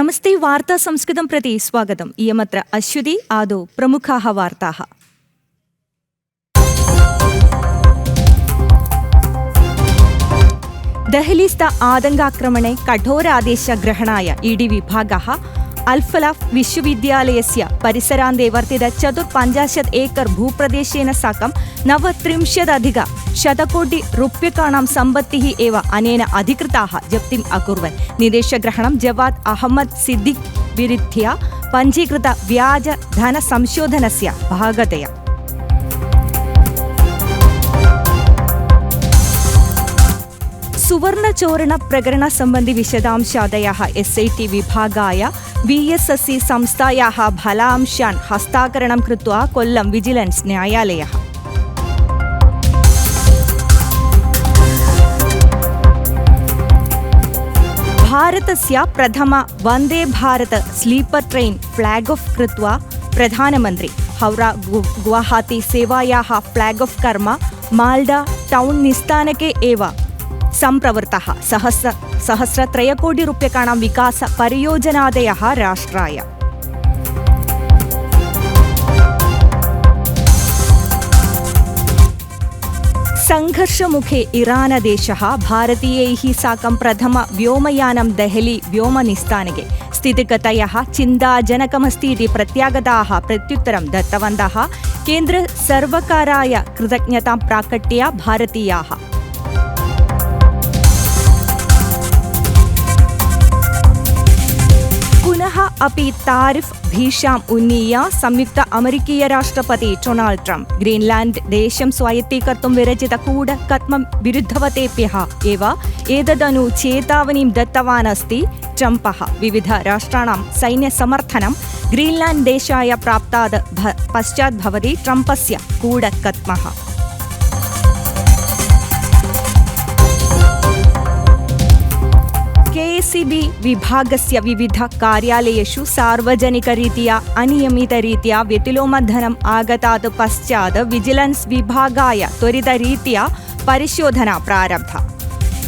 नमस्ते वार्ता संस्कृतं प्रति स्वागतम्। इयमत्र अश्वती आदौ प्रमुखाः वार्ताः। दहलीस्थ आतङ्काक्रमणे कठोरादेशग्रहणाय ईडी विभागः अल्फलाह् विश्वविद्यालयस्य परिसरान्ते वर्तित 450 एकर् भूप्रदेशेन साकं 39 कोटि रूप्यकाणां सम्पत्तिः एव अनेन अधिकृताः जप्तिम् अकुर्वन्। निदेशग्रहणं जवाद् अहमद् सिद्दीक् विरुध्य पञ्जीकृत व्याज धनसंशोधनस्य भागतया। सुवर्णचोरण प्रकरण सम्बन्धि विशदांशादयः SIT विभागाय VSSC संस्थायाः फलांशान् हस्तान्तरणं कृत्वा कोल्लं विजिलेन्स् न्यायालयः। भारतस्य प्रथम Vande Bharat sleeper train फ्लैग् of कृत्वा प्रधानमन्त्री। हौरा गुवाहाटी सेवायाः फ्लैग् ऑफ कर्म माल्डा टाउन् निस्थानके एव सम्प्रवृत्तः। 1,3 कोटि रूप्यकाणां विकास परियोजनादयः राष्ट्राय। संघर्षमुखे इरानदेशः भारतीयैः साकं प्रथम व्योमयानं देहली व्योमनिस्थानके स्थितिगतयः चिन्ताजनकमस्ति इति प्रत्यागताः प्रत्युत्तरं दत्तवन्तः। केन्द्रसर्वकाराय कृतज्ञतां प्राकट्य भारतीयाः। पुनः अपि तारिफ् भीषाम् उन्नीय संयुक्त अमेरिकीय राष्ट्रपति डोनाल्ड ट्रम्प ग्रीनलैंड देशं स्वायत्तीकर्तुं विरचितकूटकत्वं विरुद्धवतेभ्यः एव एतदनु चेतावनीं दत्तवान् अस्ति ट्रम्पः। विविध राष्ट्राणां सैन्यसमर्थनं ग्रीनलैंड देशाय प्राप्तात् पश्चात् भवति ट्रम्पस्य कूटकत्वः। KCB विभागस्य विविध कार्यालयेषु सार्वजनिकरीत्या अनियमितरीत्या व्यतिलोमधनम् आगतात् पश्चात् विजिलेन्स् विभागाय त्वरितरीत्या परिशोधना प्रारब्धा।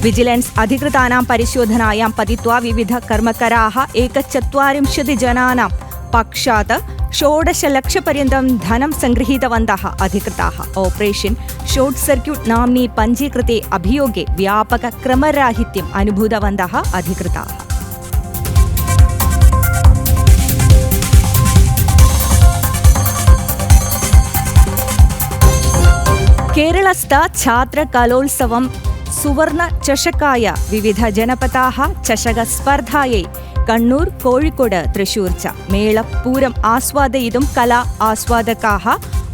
विजिलेन्स् अधिकृतानां परिशोधनायां पतित्वा विविध कर्मकराः 140 जनानां पक्षात् 16 लक्षपर्यन्तं धनं सङ्गृहीतवन्तः अधिकृताः। ऑपरेशन् शॉर्ट् सर्क्यूट् नाम्नि पञ्जीकृते अभियोगे व्यापकक्रमराहित्यम् अनुभूतवन्तः अधिकृताः। केरलस्थ छात्रकलोत्सवं सुवर्णचषकाय विविध जनपदाः चषकस्पर्धायै कण्णूर् कोळिकोड तृश्शूर् च मेळपूरम् आस्वादयितुं कला आस्वादकाः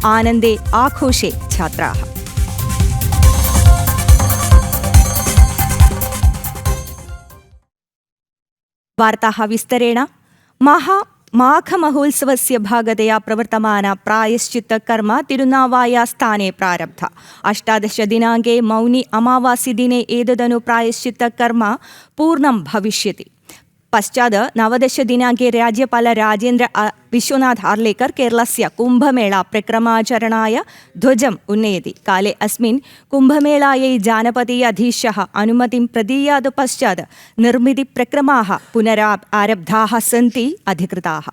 आनन्दे आघोषे छात्राः। वार्ताः विस्तरेण। माघमहोत्सवस्य भागतया प्रवर्तमाना प्रायश्चित्तकर्म तिरुनावाया स्थाने प्रारब्ध। 18 दिनाङ्के मौनी अमावासि दिने एतदनु प्रायश्चित्तकर्म पूर्णं भविष्यति। पश्चात् 19 दिनाङ्के राज्यपाल राजेन्द्र विश्वनाथ आर्लेकर् केरलस्य कुम्भमेळा प्रक्रमाचरणाय ध्वजम् उन्नयति। काले अस्मिन् कुम्भमेळायै जानपदीयाधीशः अनुमतिं प्रदीयात् पश्चात् निर्मितिप्रक्रमाः पुनरारब्धाः सन्ति अधिकृताः।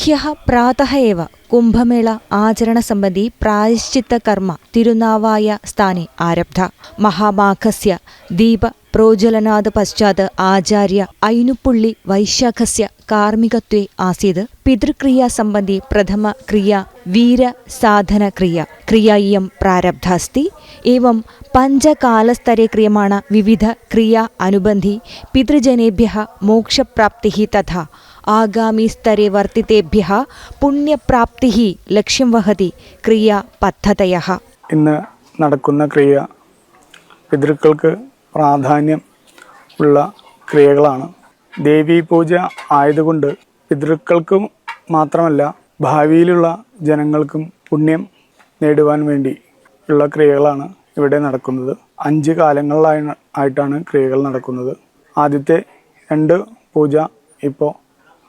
ह्यः प्रातः एव कुम्भमेळा आचरणसम्बन्धी प्रायश्चित्तकर्म तिरुनावाय स्थाने आरब्ध। महामाघस्य दीपप्रोज्वलनात् पश्चात् आचार्य ऐनुपुळ्ळि वैशाखस्य कार्मिकत्वे आसीत्। पितृक्रियासम्बन्धी प्रथमक्रिया वीरसाधनक्रिया इयं प्रारब्धा अस्ति। एवं पञ्चकालस्तरे क्रियमाण विविध क्रिया अनुबन्धि पितृजनेभ्यः मोक्षप्राप्तिः तथा आगामी स्तरे वर्तितेभ्यः पुण्यप्राप्तिः लक्ष्യം വഹതി ക്രിയാ പദ്ധതയः। ഇന്ന് നടക്കുന്ന ക്രിയ പിതൃക്കൾക്ക് പ്രാധാന്യം ഉള്ള ക്രിയകളാണ്. ദേവീ പൂജ ആയതുകൊണ്ട് പിതൃക്കൾക്കും മാത്രമല്ല ഭാവിയിലുള്ള ജനങ്ങൾക്കും പുണ്യം നേടുവാൻ വേണ്ടി ഉള്ള ക്രിയകളാണ് ഇവിടെ നടക്കുന്നത്. 5 കാലങ്ങളിലായിട്ടാണ് ക്രിയകൾ നടക്കുന്നത്. ആദ്യത്തെ 2 പൂജ ഇപ്പോൾ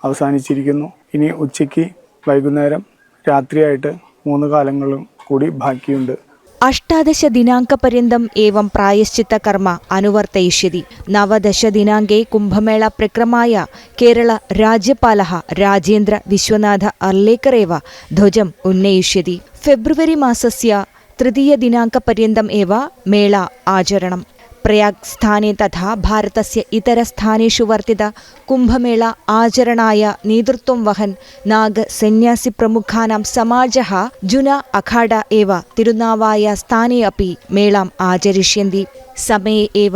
അവസാനിച്ചിരിക്കുന്നു. ഇനി ഉച്ചയ്ക്ക് വൈകുന്നേരം രാത്രിയായിട്ട് 3 കാലങ്ങളും കൂടി ബാക്കിയുണ്ട്. 18 एवं प्रायश्चित्तकर्म अनुवर्तयिष्यति। 19 कुम्भमेला प्रक्रमाय केरल राज्यपालः राजेन्द्र विश्वनाथ अर्लेकर एव ध्वजम् उन्नयिष्यति। फेब्रुवरी मासस्य 3 पर्यन्तम् एव मेला आचरणम्। प्रयाग् स्थाने तथा भारतस्य इतरस्थानेषु वर्तित कुम्भमेला आचरणाय नेतृत्वं वहन् नाग सन्यासि प्रमुखानां समाजः जुना अखाडा एव तिरुनावाय स्थाने अपि मेलाम् आचरिष्यन्ति। समये एव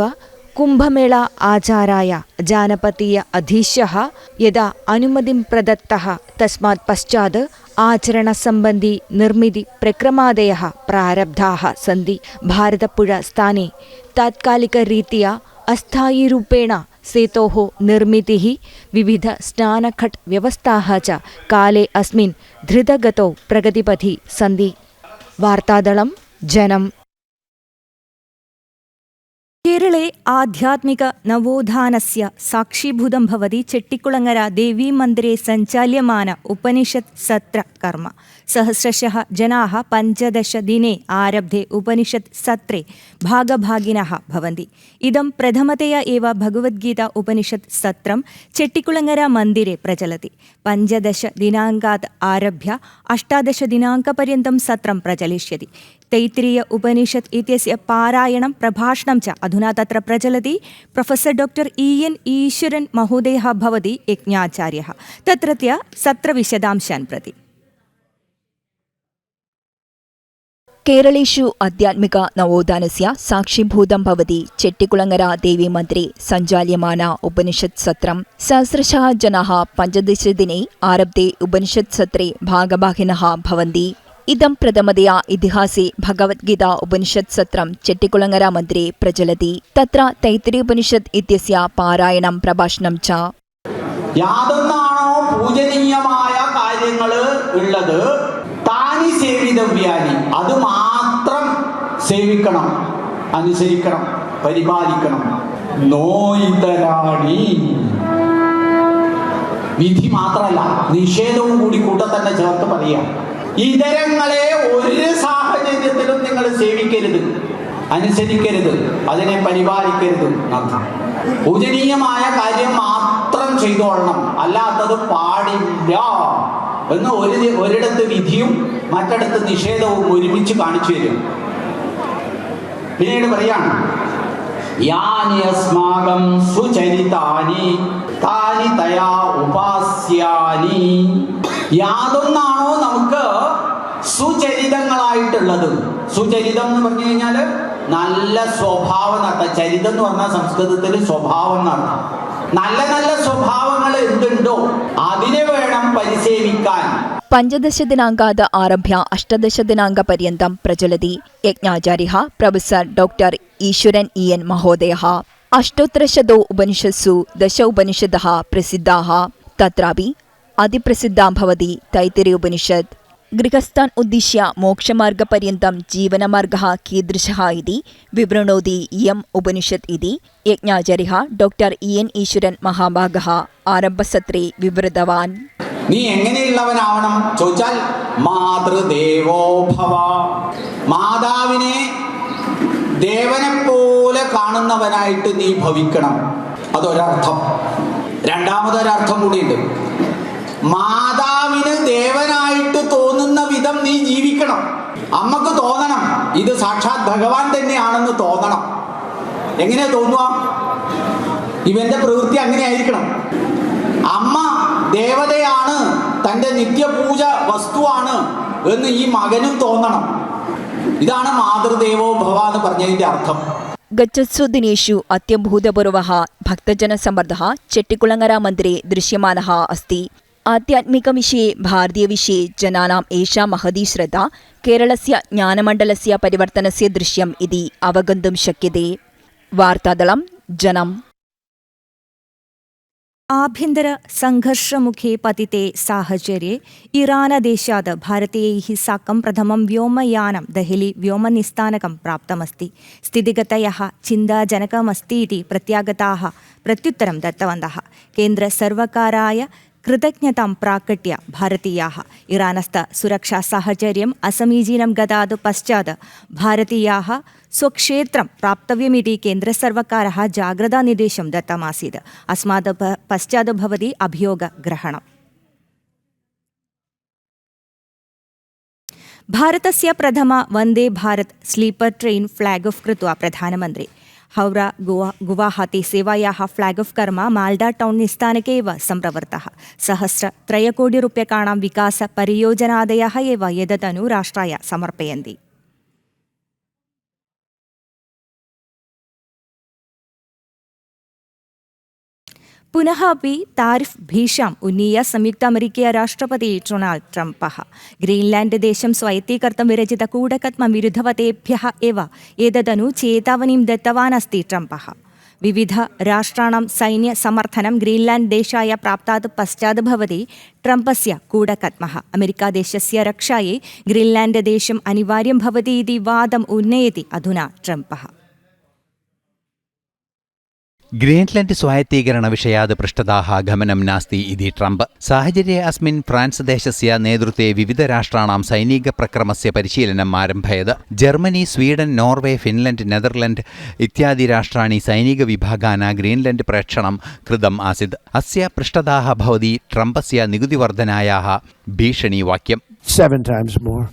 कुम्भमेला आचाराय जानपतीय अधीशः यदा अनुमतिं प्रदत्तः तस्मात् पश्चात् आचरणसम्बन्धी निर्मिति प्रक्रमादयः प्रारब्धाः सन्ति। भारतपुळा स्थाने तात्कालिकरीत्या अस्थायीरूपेण सेतोः निर्मितिः विविध स्नानघट् व्यवस्थाः च काले अस्मिन् धृतगतौ प्रगतिपथि सन्ति। वार्तादलं जनम्। केरले आध्यात्मिक नवोत्थानस्य साक्षीभूतं भवति चेट्टिकुळङ्गर देवीमन्दिरे सञ्चाल्यमान उपनिषत् सत्र कर्म। सहस्रशः जनाः 15 दिने आरब्धे उपनिषत् सत्रे भागभागिनः भवन्ति। इदं प्रथमतया एव भगवद्गीता उपनिषत् सत्रं चेट्टिकुळङ्गर मन्दिरे प्रचलति। 15 दिनाङ्कात् आरभ्य 18 दिनाङ्कपर्यन्तं सत्रं प्रचलिष्यति। तैत्तिरीय उपनिषत् इत्यस्य पारायणं प्रभाषणं च अधुना तत्र प्रचलति। प्रोफेसर् डॉक्टर EN ईश्वरन् महोदयः भवति यज्ञाचार्यः। तत्रत्य सत्रविशदांशान् प्रति। केरलेषु आध्यात्मिक नवोत्थानस्य साक्षीभूतं भवति चेट्टिकुळङ्गर देवीमन्दिरे सञ्चाल्यमान उपनिषत् सत्रं। सहस्रशः जनाः 15 दिने आरब्धे उपनिषत् सत्रे भागभागिनः भवन्ति। इदं प्रथमतया इतिहासे भगवद्गीता उपनिषत् सत्रं चेट्टिकुळङ्गर मन्दिरे प्रचलति। तत्र तैत्तिरीय उपनिषत् इत्यस्य पारायणं प्रभाषणं च। യാതൊന്നാണോ പൂജനീയമായ കാര്യങ്ങൾ ഉള്ളത് താനി സേവിതവ്യാനി അത് മാത്രം സേവിക്കണം, അനുസരിക്കണം, പരിപാലിക്കണം. നോയിതരാണി വിധി മാത്രമല്ല നിഷേധവും കൂടി കൂട്ടത്തന്നെ ചേർത്ത് പറയാം. ഇതരങ്ങളെ ഒരു സാഹചര്യത്തിലും നിങ്ങൾ സേവിക്കരുത്, അനുസരിക്കരുത്, അതിനെ പരിപാലിക്കരുത് എന്നർത്ഥം. പൂജനീയമായ കാര്യം മാത്രം ചെയ്തോളണം, അല്ലാത്തത് പാടില്ല എന്ന് ഒരിടത്ത് വിധിയും മറ്റിടത്ത് നിഷേധവും ഒരുമിച്ച് കാണിച്ചു തരും. പിന്നീട് പറയാണ് യാനി അസ്മാകം സുചരിതാനി താനി തയാ ഉപാസ്യാനി. യാതൊന്നാണോ നമുക്ക് സുചരിതങ്ങളായിട്ടുള്ളത്. സുചരിതം എന്ന് പറഞ്ഞു കഴിഞ്ഞാൽ നല്ല സ്വഭാവം നടത്താം. ചരിതം എന്ന് പറഞ്ഞാൽ സംസ്കൃതത്തിൽ സ്വഭാവം നടത്താം. നല്ല നല്ല സ്വഭാവങ്ങൾ എന്തുണ്ടോ അതിനെ വേണം പരിസേവിക്കാൻ. 15 दिनाङ्कात् आरभ्य 18 दिनाङ्कपर्यन्तं प्रचलति। यज्ञाचार्यः प्रोफेसर् डॉक्टर ईश्वरन् EN महोदयः। अष्टोत्तरशतो उपनिषत्सु 10 उपनिषदः प्रसिद्धाः। तत्रापि अतिप्रसिद्धा भवति तैत्तिरीय उपनिषत्। गृहस्थान् उद्दिश्य मोक्षमार्गपर्यन्तं जीवनमार्गः कीदृशः इति विवृणोति इयम् उपनिषत् इति यज्ञाचार्यः डॉक्टर EN ईश्वरन् महाभागः आरम्भसत्रे विवृतवान्। നീ എങ്ങനെയുള്ളവനാവണം ചോദിച്ചാൽ മാതൃദേവോ ഭവ. മാതാവിനെ ദേവനെ പോലെ കാണുന്നവനായിട്ട് നീ ഭവിക്കണം. അതൊരർത്ഥം. രണ്ടാമതൊരർത്ഥം കൂടിയുണ്ട്. മാതാവിന് ദേവനായിട്ട് തോന്നുന്ന വിധം നീ ജീവിക്കണം. അമ്മക്ക് തോന്നണം ഇത് സാക്ഷാത് ഭഗവാൻ തന്നെയാണെന്ന് തോന്നണം. എങ്ങനെയാ തോന്നുക? ഇവന്റെ പ്രവൃത്തി അങ്ങനെ ആയിരിക്കണം. അമ്മ ദേവതയാണ്, തൻ്റെ നിത്യപൂജ വസ്തുവാണ് എന്ന് ഈ മകനും തോന്നണം. ഇതാണ് മാതൃദേവോ ഭവ എന്ന് പറഞ്ഞതിന്റെ അർത്ഥം. गच्छत्सु दिनेषु अत्यभूतपूर्वः भक्तजनसम्मर्दः चेट्टिकुळङ्गर मन्दिरे दृश्यमानः अस्ति। आध्यात्मिकविषये भारतीयविषये जनानाम् एषा महती श्रद्धा केरलस्य ज्ञानमण्डलस्य परिवर्तनस्य दृश्यम् इति अवगन्तुं शक्यते। वार्तादलं जनम्। ആഭ്യന്തര സംഘർഷമുഖേ പതിത്തെ സാഹചര്യെ ഇറാനദേശാത് ഭാരതീയൈः साकं प्रथमं व्योमयानं देहली व्योमनिस्तानकं प्राप्तमस्ति। स्थितिगतयः चिन्ताजनकमस्ति इति प्रत्यागताः प्रत्युत्तरं दत्तवन्तः। केन्द्रसर्वकाराय कृतज्ञतां प्राकट्य भारतीयाः इरानस्थ सुरक्षासाहचर्यम् असमीचीनं गतात् पश्चात् भारतीयाः स्वक्षेत्रं प्राप्तव्यमिति केन्द्रसर्वकारः जाग्रतानिर्देशं दत्तमासीत्। अस्मात् पश्चात् भवति अभियोगग्रहणम्। भारतस्य प्रथम Vande Bharat sleeper train flag off कृत्वा प्रधानमन्त्री हौरा गुवाहाटी सेवायाः फ्लैग ऑफ कर्म माल्डा टाउन् निस्थानके एव सम्प्रवृत्तः। 103 कोटि रूप्यकाणां विकासपरियोजनादयः एव एतदनु राष्ट्राय समर्पयन्ति। पुनः अपि तारिफ् भीषाम् उन्नीय संयुक्त अमेरिकीय राष्ट्रपति डोनाल्ड ट्रम्पः ग्रीनलैंड देशं स्वायत्तीकर्तुं विरचितकूटकत्वविरुद्धवतेभ्यः एव एतदनु चेतावनीं दत्तवान् अस्ति ट्रम्पः। विविध राष्ट्राणां सैन्यसमर्थनं ग्रीनलैंड देशाय प्राप्तात् पश्चात् भवति ट्रम्पस्य कूटकत्वः। अमेरिकादेशस्य रक्षायै ग्रीनलैंड देशम् अनिवार्यं भवति इति वादम् उन्नयति अधुना ट्रम्पः। ग्रीनलैंड स्वायत्तीकरणविषयात् पृष्ठताः गमनं नास्ति इति ट्रम्प। साहचर्ये अस्मिन् फ्रान्स् देशस्य नेतृत्वे विविधराष्ट्राणां सैनिकप्रक्रमस्य परिशीलनम् आरम्भयत्। Germany, Sweden, Norway, Finland, Netherland इत्यादि राष्ट्राणि सैनिकविभागानां ग्रीनलैंड प्रेक्षणं कृतम् आसीत्। अस्य पृष्ठताः भवति ट्रम्पस्य निकुतिवर्धनायाः भीषणीवाक्यम्। 7 times more.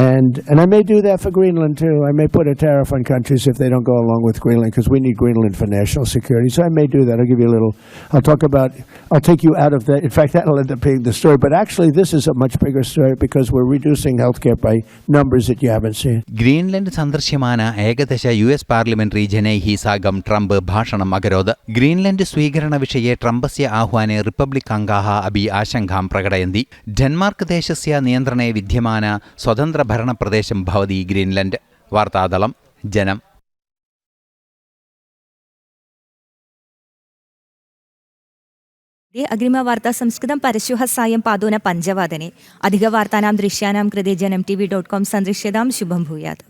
And I may do that for Greenland too. I may put a tariff on countries if they don't go along with Greenland, because we need Greenland for national security. So I may do that. I'll give you a little. I'll take you out of that. In fact, that'll end up being the story. But actually, this is a much bigger story because we're reducing healthcare by numbers that you haven't seen. Greenland सन्दर्श्यमान एकदश US parliamentary जनैः साकं Trump भाषणम् अकरोत्। Greenland स्वीकरणविषये ट्रम्पस्य आह्वाने republic अङ्गाः अपि आशङ्कां प्रकटयन्ति। Denmark देशस्य नियन्त्रणे विद्यमान स्वतन्त्र भरणप्रदेशं भवति ग्रीनलैंड। वार्तादलं जനം। अग्रिमवार्ता संस्कृतं परश्वः सायं पादोन 5 अधिकवार्तानां दृश्यानां कृते जनम् TV.com सन्दृश्यतां। शुभं भूयात्।